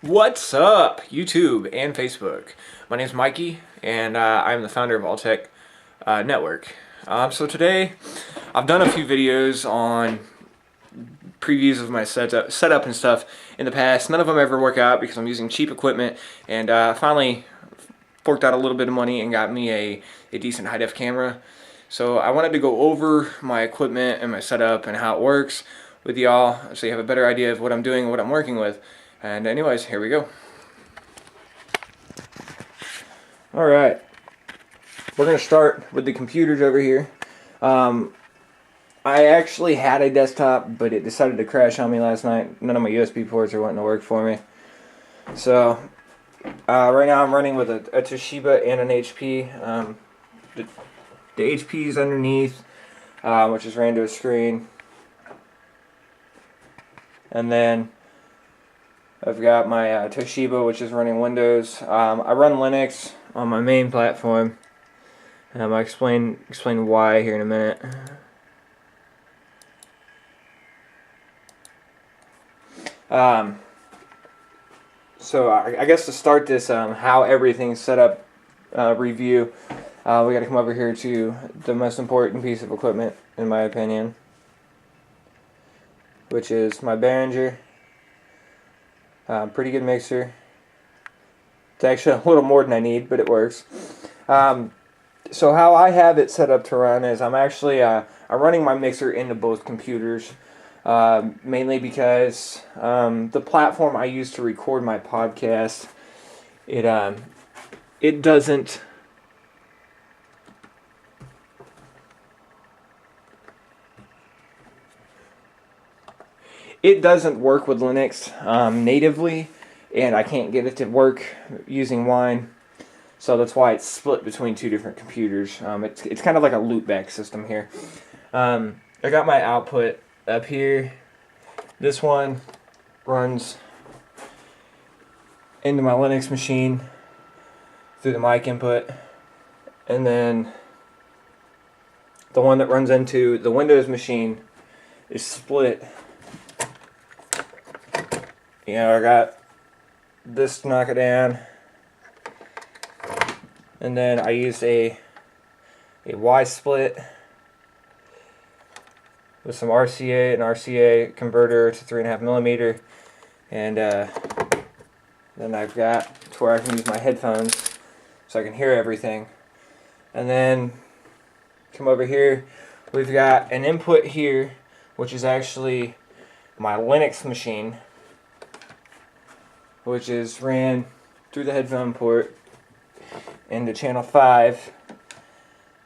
What's up, YouTube and Facebook? My name is Mikey, and I'm the founder of Alltech Network. So today, I've done a few videos on previews of my setup and stuff in the past. None of them ever work out because I'm using cheap equipment, and finally forked out a little bit of money and got me a decent high-def camera. So I wanted to go over my equipment and my setup and how it works with y'all so you have a better idea of what I'm doing and what I'm working with. And anyways, here we go. Alright, we're going to start with the computers over here. I actually had a desktop, but it decided to crash on me last night. None of my USB ports are wanting to work for me. So, right now I'm running with a Toshiba and an HP. The HP is underneath, which is ran to a screen. And then I've got my Toshiba, which is running Windows. I run Linux on my main platform. I'll explain why here in a minute. So I guess to start this how everything's set up review, we got to come over here to the most important piece of equipment, in my opinion, which is my Behringer. Pretty good mixer. It's actually a little more than I need, but it works. So how I have it set up to run is I'm actually I'm running my mixer into both computers, mainly because the platform I use to record my podcast, it doesn't. It doesn't work with Linux natively, and I can't get it to work using Wine, so that's why it's split between two different computers. It's kind of like a loopback system here. I got my output up here. This one runs into my Linux machine through the mic input, and then the one that runs into the Windows machine is split. You know, I got this to knock it down, and then I used a Y split with some RCA, an RCA converter to 3.5mm, and then I've got to where I can use my headphones so I can hear everything. And then come over here, we've got an input here, which is actually my Linux machine, which is ran through the headphone port into channel 5,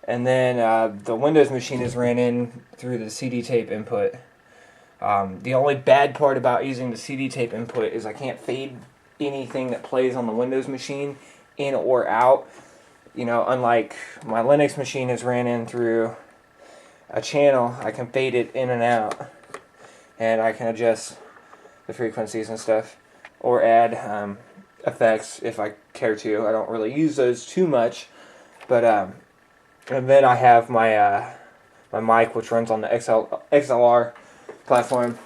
and then the Windows machine is ran in through the CD tape input. The only bad part about using the CD tape input is I can't fade anything that plays on the Windows machine in or out. You know, unlike my Linux machine is ran in through a channel, I can fade it in and out, and I can adjust the frequencies and stuff, or add effects if I care to. I don't really use those too much, but and then I have my my mic, which runs on the XLR platform.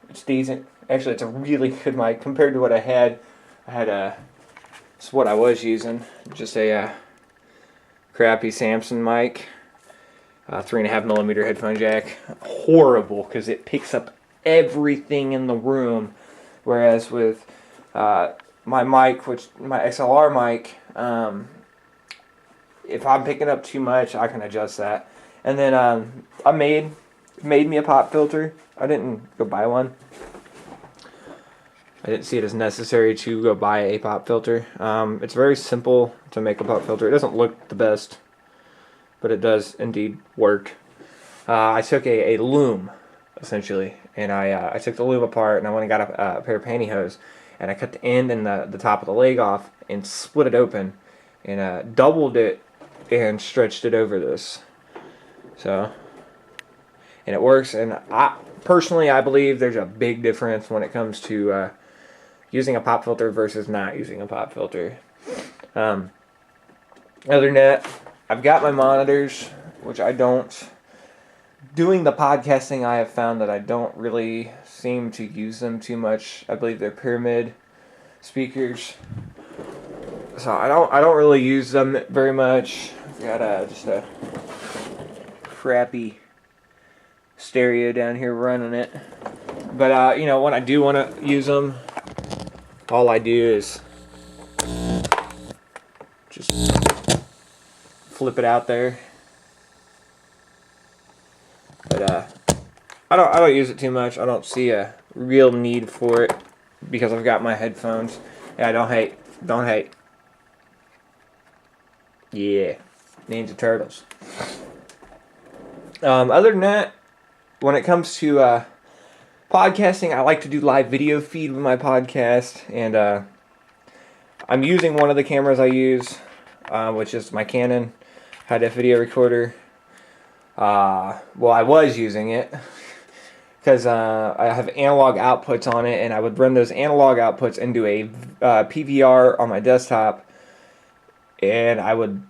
It's decent. Actually, it's a really good mic compared to what I had. It's what I was using, just a crappy Samson mic, 3.5mm headphone jack. Horrible because it picks up everything in the room, whereas with my mic, my XLR mic, if I'm picking up too much, I can adjust that. And then I made me a pop filter. I didn't go buy one. I didn't see it as necessary to go buy a pop filter. It's very simple to make a pop filter. It doesn't look the best, but it does indeed work. I took a loom, essentially, and I took the loom apart, and I went and got a pair of pantyhose, and I cut the end and the top of the leg off and split it open, and doubled it and stretched it over this. So, and it works, and I believe there's a big difference when it comes to using a pop filter versus not using a pop filter. Other than that, I've got my monitors, which I don't doing the podcasting, I have found that I don't really seem to use them too much. I believe they're pyramid speakers, so I don't really use them very much. I've got just a crappy stereo down here running it, but you know, when I do want to use them, all I do is just flip it out there. But I don't use it too much. I don't see a real need for it because I've got my headphones. Yeah, don't hate. Yeah, Ninja Turtles. Other than that, when it comes to podcasting, I like to do live video feed with my podcast, and I'm using one of the cameras I use, which is my Canon high-def video recorder. Well, I was using it because I have analog outputs on it, and I would run those analog outputs into a PVR on my desktop, and I would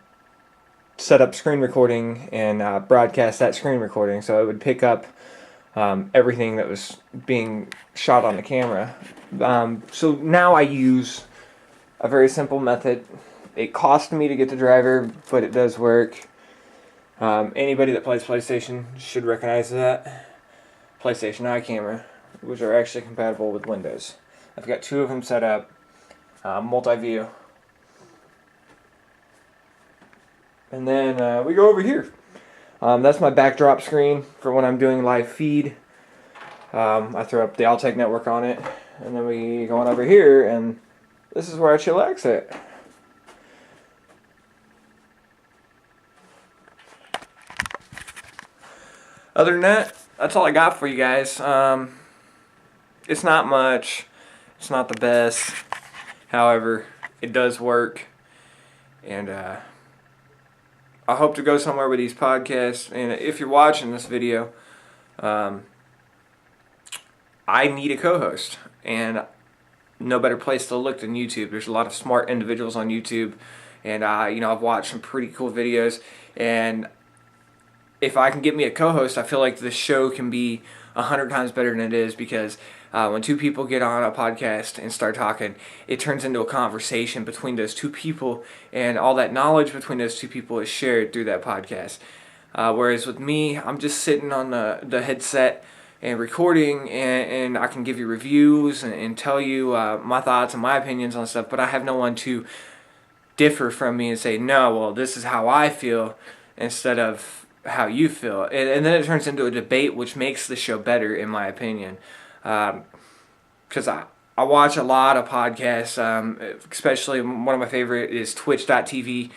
set up screen recording and broadcast that screen recording, so it would pick up everything that was being shot on the camera. So now I use a very simple method. It cost me to get the driver, but it does work. Anybody that plays PlayStation should recognize that. PlayStation Eye camera, which are actually compatible with Windows. I've got two of them set up, multi-view. And then we go over here. That's my backdrop screen for when I'm doing live feed. I throw up the Alltech network on it, and then we go on over here, and this is where I chillax at. Other than that, that's all I got for you guys. It's not much. It's not the best. However, it does work. And I hope to go somewhere with these podcasts. And if you're watching this video, I need a co-host. And no better place to look than YouTube. There's a lot of smart individuals on YouTube. And you know, I've watched some pretty cool videos. And if I can get me a co-host, I feel like this show can be 100 times better than it is, because when two people get on a podcast and start talking, it turns into a conversation between those two people, and all that knowledge between those two people is shared through that podcast. Whereas with me, I'm just sitting on the headset and recording, and I can give you reviews and tell you my thoughts and my opinions on stuff, but I have no one to differ from me and say, no, well, this is how I feel, instead of how you feel. And then it turns into a debate, which makes the show better, in my opinion. Because I watch a lot of podcasts, especially one of my favorite is Twitch.tv.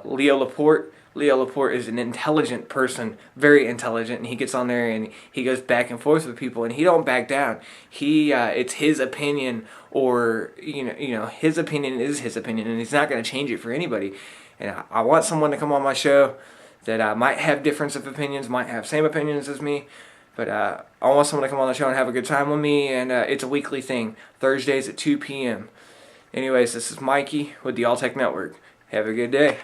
Leo Laporte. Leo Laporte is an intelligent person, very intelligent, and he gets on there and he goes back and forth with people, and he don't back down. It's his opinion, or you know, his opinion is his opinion, and he's not going to change it for anybody. And I want someone to come on my show that might have difference of opinions, might have same opinions as me, but I want someone to come on the show and have a good time with me, and it's a weekly thing, Thursdays at 2 p.m. Anyways, this is Mikey with the Alltech Network. Have a good day.